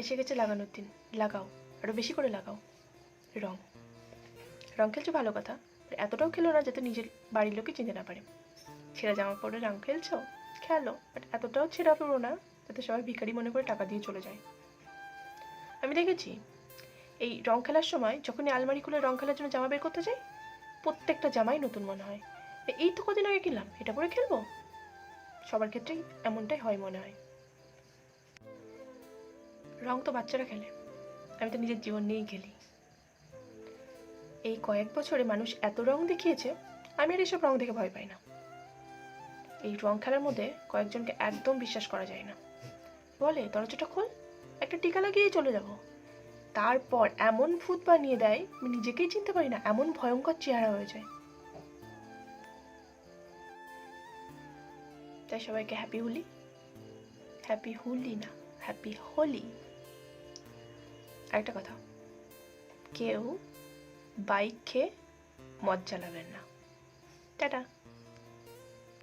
এসে গেছে লাগানোর দিন, লাগাও, আরও বেশি করে লাগাও। রং রং খেলছো ভালো কথা, এতটাও খেলো না যাতে নিজের বাড়ির লোকে চিনতে না পারে। ছেঁড়া জামা পরে রং খেলছো, খেলো, বাট এতটাও ছেঁড়া পড়ো না যাতে সবাই ভিখারি মনে করে টাকা দিয়ে চলে যায়। আমি দেখেছি এই রং খেলার সময় যখনই আলমারি খুলে রং খেলার জন্য জামা বের করতে যাই, প্রত্যেকটা জামাই নতুন মনে হয়। এই তো কদিন আগে কিনলাম, এটা পরে খেলবো। সবার ক্ষেত্রেই এমনটাই হয় মনে হয়। রং তো বাচ্চারা খেলে, আমি তো নিজের জীবন নিয়েই খেলি। এই কয়েক বছরে মানুষ এত রং দেখিয়েছে, আমি আর এইসব রং দেখে ভয় পাই না। এই রং খেলার মধ্যে কয়েকজনকে একদম বিশ্বাস করা যায় না। বলে দরজাটা খোল, একটা টিকা লাগিয়েই চলে যাব। তারপর এমন ভূত বানিয়ে দেয় আমি নিজেকেই চিনতে পারি না, এমন ভয়ঙ্কর চেহারা হয়ে যায়। তাই সবাইকে হ্যাপি হোলি। হ্যাপি হোলি না, হ্যাপি হোলি। আরেকটা কথা, কেউ বাইক খেয়ে মদ চালাবেন না। টাটা।